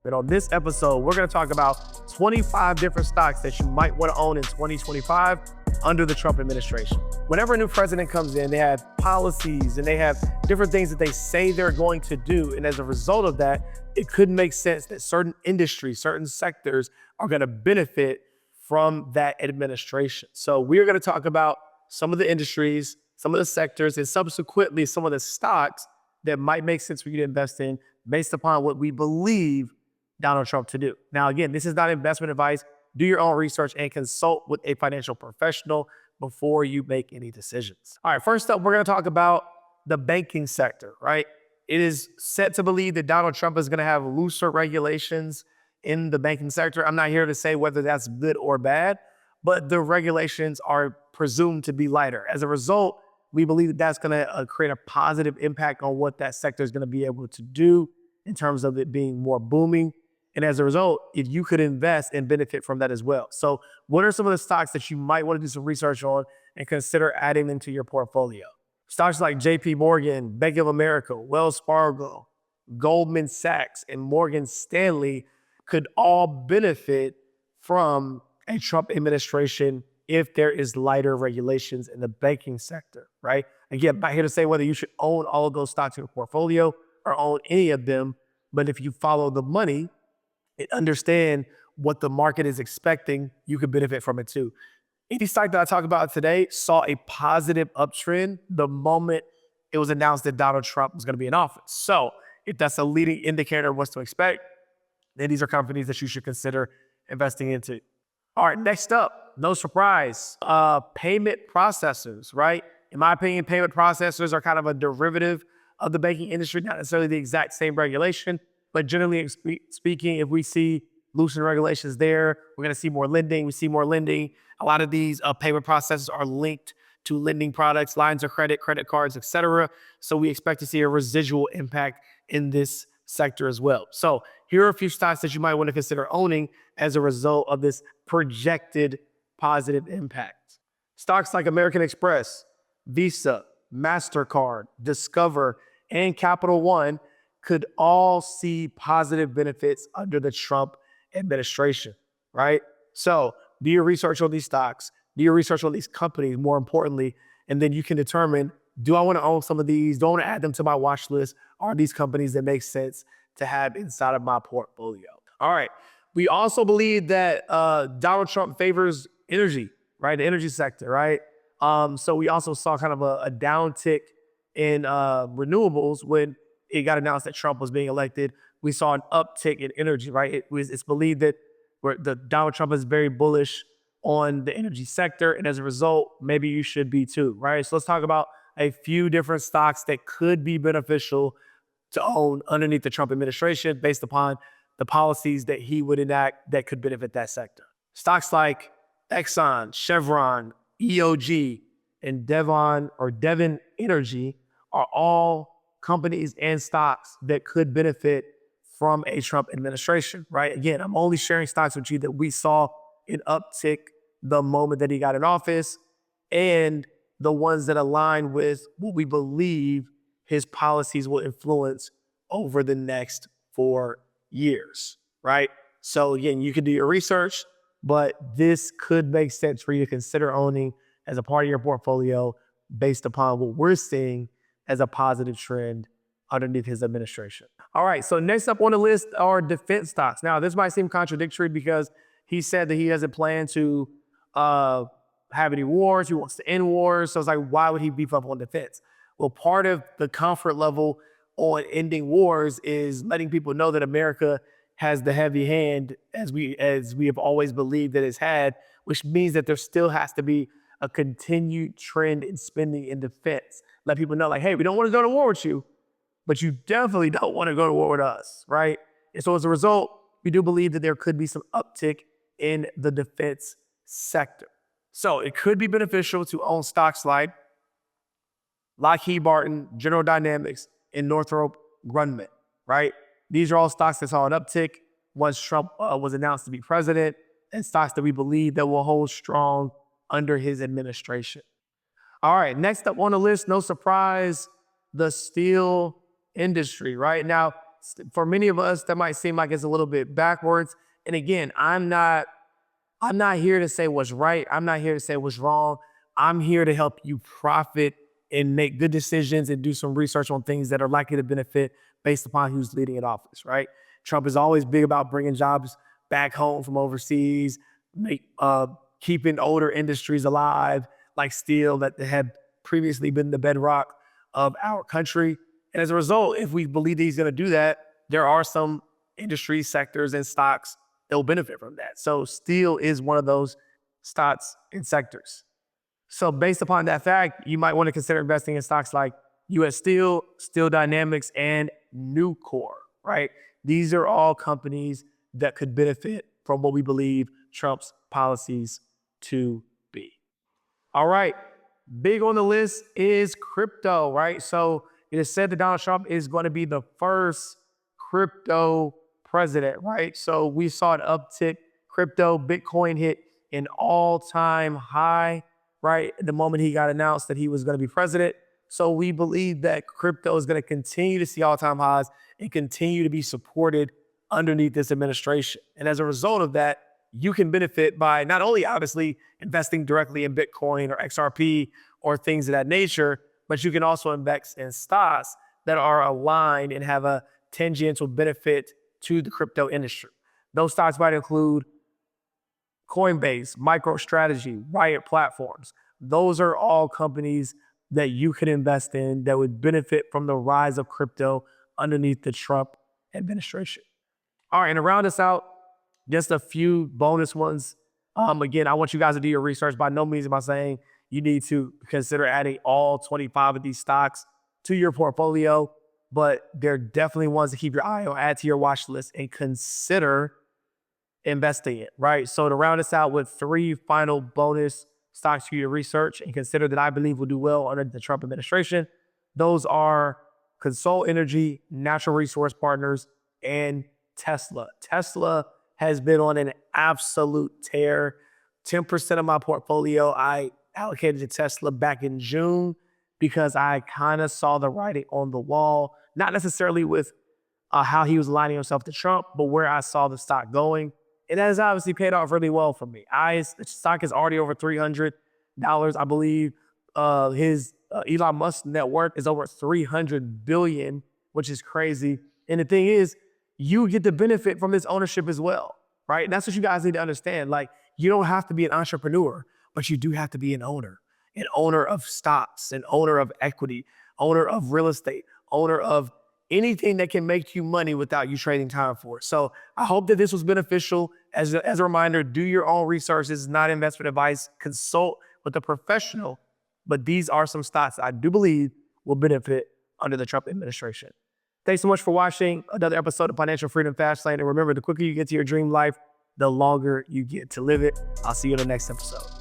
And on this episode, we're going to talk about 25 different stocks that you might want to own in 2025 under the Trump administration. Whenever a new president comes in, they have policies and they have different things that they say they're going to do. And as a result of that, it could make sense that certain industries, certain sectors are going to benefit from that administration. So we're going to talk about some of the industries, some of the sectors, and subsequently some of the stocks that might make sense for you to invest in based upon what we believe Donald Trump to do. Now, again, this is not investment advice. Do your own research and consult with a financial professional before you make any decisions. All right, first up, we're going to talk about the banking sector, right? It is set to believe that Donald Trump is going to have looser regulations in the banking sector. I'm not here to say whether that's good or bad, but the regulations are presumed to be lighter. As a result, we believe that that's going to create a positive impact on what that sector is going to be able to do in terms of it being more booming. And as a result, if you could invest and benefit from that as well. So what are some of the stocks that you might want to do some research on and consider adding into your portfolio? Stocks like JP Morgan, Bank of America, Wells Fargo, Goldman Sachs, and Morgan Stanley could all benefit from a Trump administration if there is lighter regulations in the banking sector, right? Again, I'm not here to say whether you should own all of those stocks in your portfolio or own any of them, but if you follow the money and understand what the market is expecting, you could benefit from it too. Any stock that I talk about today saw a positive uptrend the moment it was announced that Donald Trump was going to be in office. So if that's a leading indicator of what to expect, then these are companies that you should consider investing into. All right, next up, no surprise, payment processors, right? In my opinion, payment processors are kind of a derivative of the banking industry, not necessarily the exact same regulation, but generally speaking, if we see loosened regulations there, we're going to see more lending. We see more lending. A lot of these payment processors are linked to lending products, lines of credit, credit cards, et cetera. So we expect to see a residual impact in this sector as well. So here are a few stocks that you might want to consider owning as a result of this projected positive impact. Stocks like American Express, Visa, MasterCard, Discover, and Capital One could all see positive benefits under the Trump administration, right? So do your research on these stocks, do your research on these companies, more importantly, and then you can determine, do I want to own some of these? Do I want to add them to my watch list? Are these companies that make sense to have inside of my portfolio? All right. We also believe that Donald Trump favors energy, right? The energy sector, right? So we also saw kind of a downtick in renewables when it got announced that Trump was being elected. We saw an uptick in energy, right? It's believed that Donald Trump is very bullish on the energy sector, and as a result, maybe you should be too, right? So let's talk about a few different stocks that could be beneficial to own underneath the Trump administration based upon the policies that he would enact that could benefit that sector. Stocks like Exxon, Chevron, EOG, and Devon Energy are all companies and stocks that could benefit from a Trump administration, right? Again, I'm only sharing stocks with you that we saw an uptick the moment that he got in office and the ones that align with what we believe his policies will influence over the next 4 years, right? So again, you can do your research, but this could make sense for you to consider owning as a part of your portfolio based upon what we're seeing as a positive trend underneath his administration. All right, so next up on the list are defense stocks. Now, this might seem contradictory because he said that he doesn't plan to have any wars. He wants to end wars. So it's like, why would he beef up on defense? Well, part of the comfort level on ending wars is letting people know that America has the heavy hand as we have always believed that it's had, which means that there still has to be a continued trend in spending in defense. Let people know, like, hey, we don't want to go to war with you, but you definitely don't want to go to war with us, right? And so as a result, we do believe that there could be some uptick in the defense sector. So it could be beneficial to own stocks like Lockheed Martin, General Dynamics, and Northrop Grumman, right? These are all stocks that saw an uptick once Trump was announced to be president, and stocks that we believe that will hold strong under his administration. All right, next up on the list, no surprise, the steel industry, right? Now, for many of us, that might seem like it's a little bit backwards. And again, I'm not here to say what's right. I'm not here to say what's wrong. I'm here to help you profit and make good decisions and do some research on things that are likely to benefit based upon who's leading in office, right? Trump is always big about bringing jobs back home from overseas, keeping older industries alive, like steel, that had previously been the bedrock of our country. And as a result, if we believe that he's going to do that, there are some industry sectors and stocks that will benefit from that. So steel is one of those stocks and sectors. So based upon that fact, you might want to consider investing in stocks like US Steel, Steel Dynamics, and Nucor, right? These are all companies that could benefit from what we believe Trump's policies to be. All right, big on the list is crypto, right? So it is said that Donald Trump is going to be the first crypto president, right? So we saw an uptick. Crypto, Bitcoin hit an all-time high, right? The moment he got announced that he was going to be president. So we believe that crypto is going to continue to see all-time highs and continue to be supported underneath this administration. And as a result of that, you can benefit by not only obviously investing directly in Bitcoin or XRP or things of that nature, but you can also invest in stocks that are aligned and have a tangential benefit to the crypto industry. Those stocks might include Coinbase, MicroStrategy, Riot Platforms. Those are all companies that you could invest in that would benefit from the rise of crypto underneath the Trump administration. All right, and to round us out, just a few bonus ones. Again, I want you guys to do your research. By no means am I saying you need to consider adding all 25 of these stocks to your portfolio, but they're definitely ones to keep your eye on, add to your watch list, and consider investing in, right? So to round us out with 3 final bonus stocks for you to research and consider that I believe will do well under the Trump administration, those are Consol Energy, Natural Resource Partners, and Tesla. Tesla has been on an absolute tear. 10% of my portfolio I allocated to Tesla back in June because I kind of saw the writing on the wall, not necessarily with how he was aligning himself to Trump, but where I saw the stock going. And that has obviously paid off really well for me. The stock is already over $300. I believe his Elon Musk net worth is over $300 billion, which is crazy. And the thing is, you get the benefit from this ownership as well, right? And that's what you guys need to understand. Like, you don't have to be an entrepreneur, but you do have to be an owner of stocks, an owner of equity, owner of real estate, owner of anything that can make you money without you trading time for it. So I hope that this was beneficial. As a reminder, do your own research. This is not investment advice. Consult with a professional, but these are some stocks I do believe will benefit under the Trump administration. Thanks so much for watching another episode of Financial Freedom Fastlane. And remember, the quicker you get to your dream life, the longer you get to live it. I'll see you in the next episode.